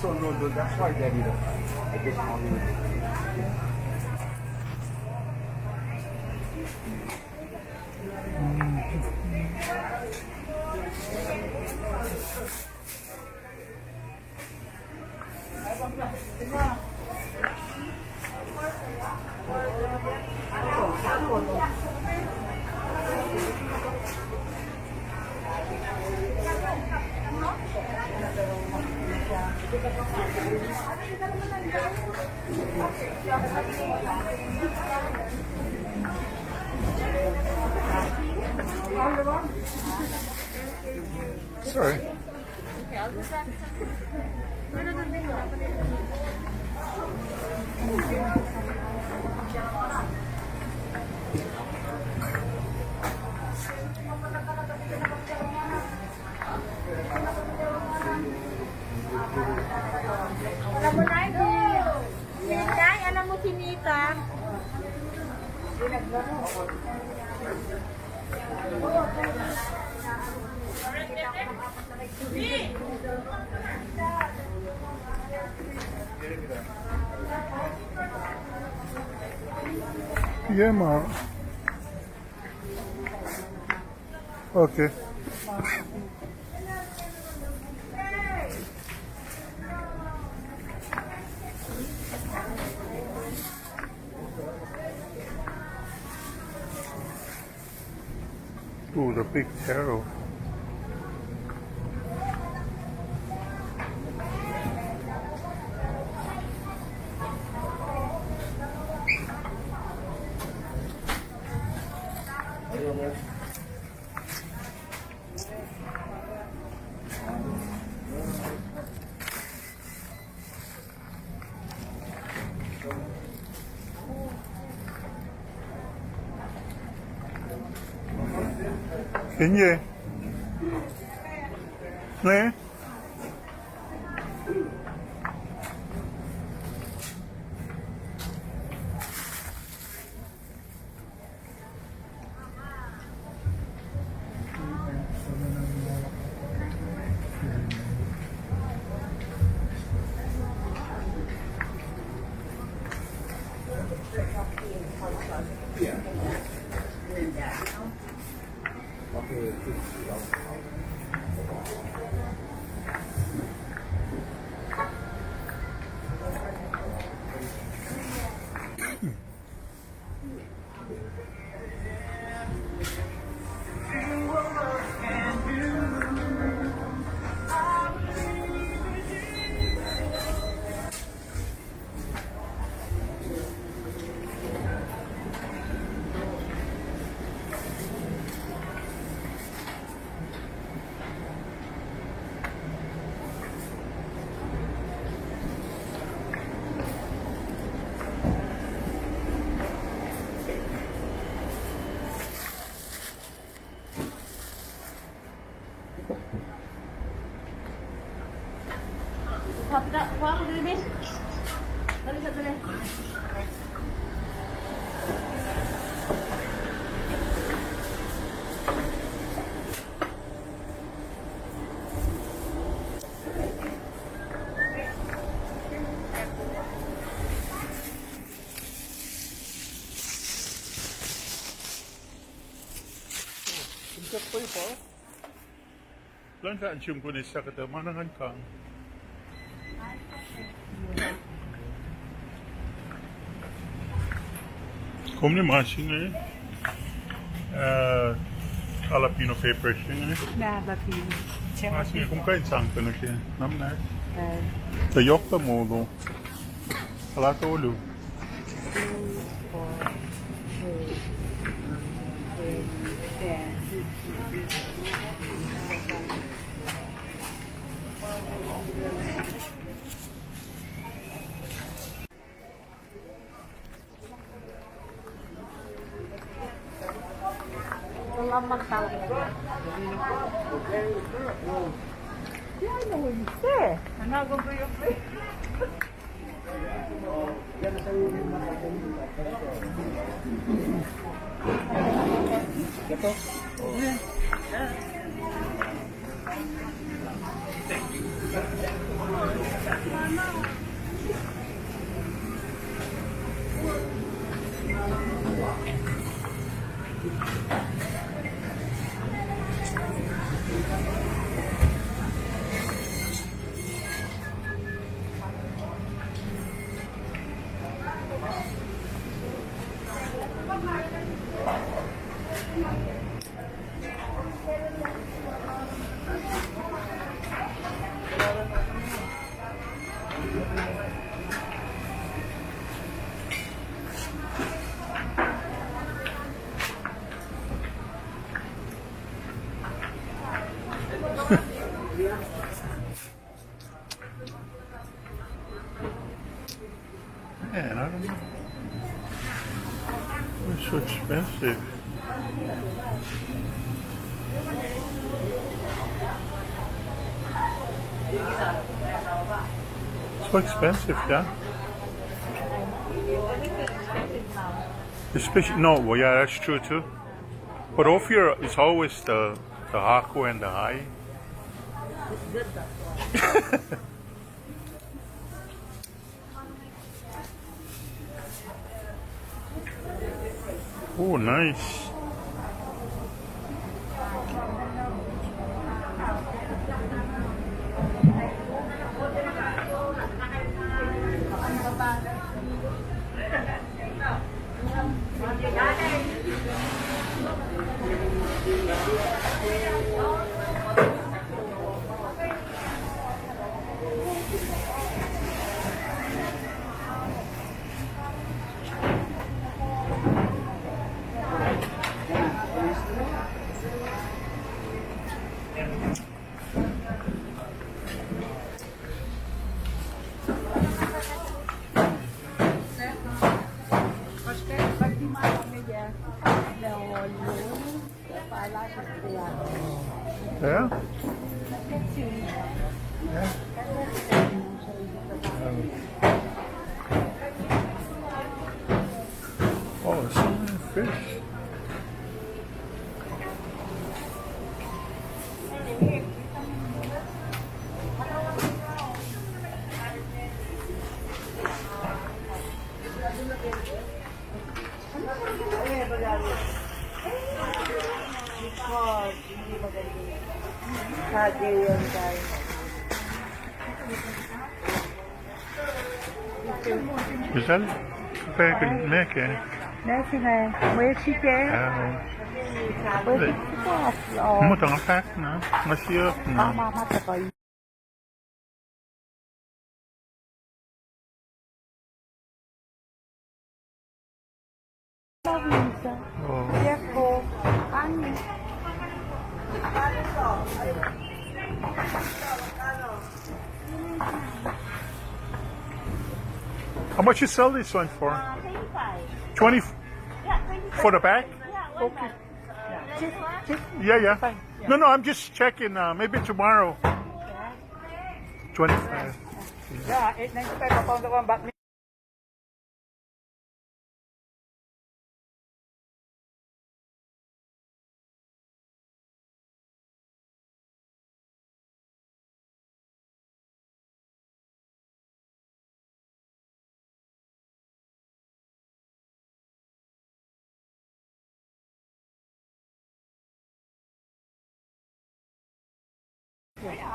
also noodle. That's why Daddy does. I guess only with Sorry. Alam mo na, Day, alam mo kinita. Yeah, ma. Okay. Ooh, the big taro. Kenya. 네. Kuha ko din, Ben. Dali sa dali. 진짜 커요, 봐. 런사 안 지금 보내 시작했다. 만원하니까. Kom masine. Jalapeno peppers. Na, Lapino. Masine, kom kain sanka na siya. Namna. Sa yokta modo. Halata ulo. Walang magtawag. Yan, nahuliste. Ano ba yung Ito? Oh. Man, I don't know. It's so expensive. So expensive, yeah. Especially no, well, yeah, that's true too. But Ophir is always the Haku and the Hai. Oh, nice. Yeah? Oh, there's so many fish. Güzel. Süper ne ki? Neyse, Mexican. Mo tang pack na. Masiyot na. Mama tapay. Oh. Yeko, ani. How much you sell this one for? 25. 20 Yeah, 25. for the bag? Yeah, one Okay. bag. Yeah, yeah. No, no, I'm just checking. Maybe tomorrow. 25. Yeah, 895 pa pound ako back.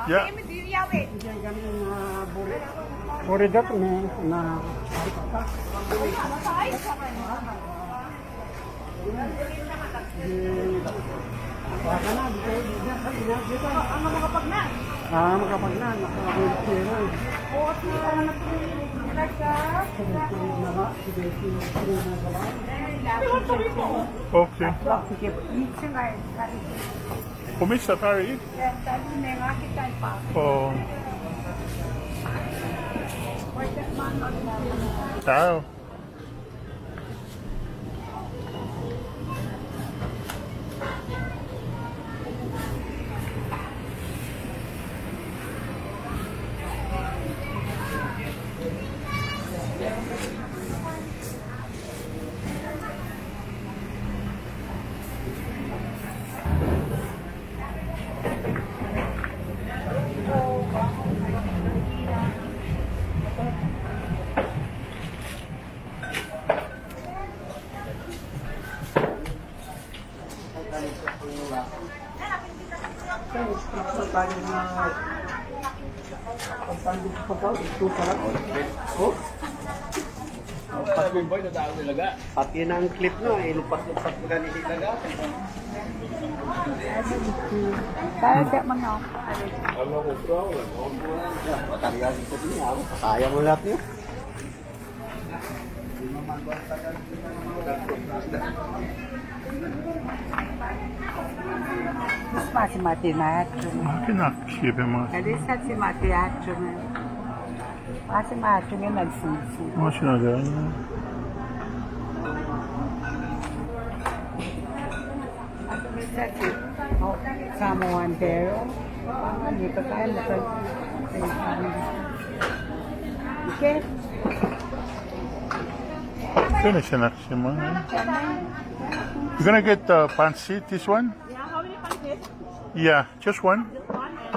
Yeah. Moridat na makapagnan. Okay. Kumisa tayo. Oh. Tao. tayo na pagtandog pa daw, ito pala. Oh? Pati na ang clip no, ilupat-lupat mo ganit ilaga. Kaya kayak mga Matariyan ko din ako, kasaya mo lahat niyo. Masih mati na Bakit nakikip yung mga... Jadi sa si mati action. Masih mati nga nagsisi. Mga sinagaya. Sa si Samoan pero hindi pa kaya na Okay. Finish na siya mga. You're gonna get pancit, this one? Yeah, how many pancits? Yeah, just one.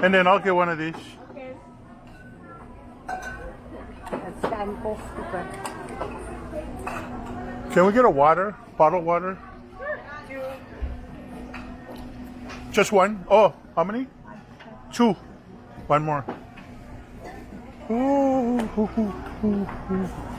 And then I'll get one of these. That's the unpost. Can we get a water? Bottled water? Just one? Oh, how many? Two. One more. Ooh, ooh, ooh, ooh, ooh.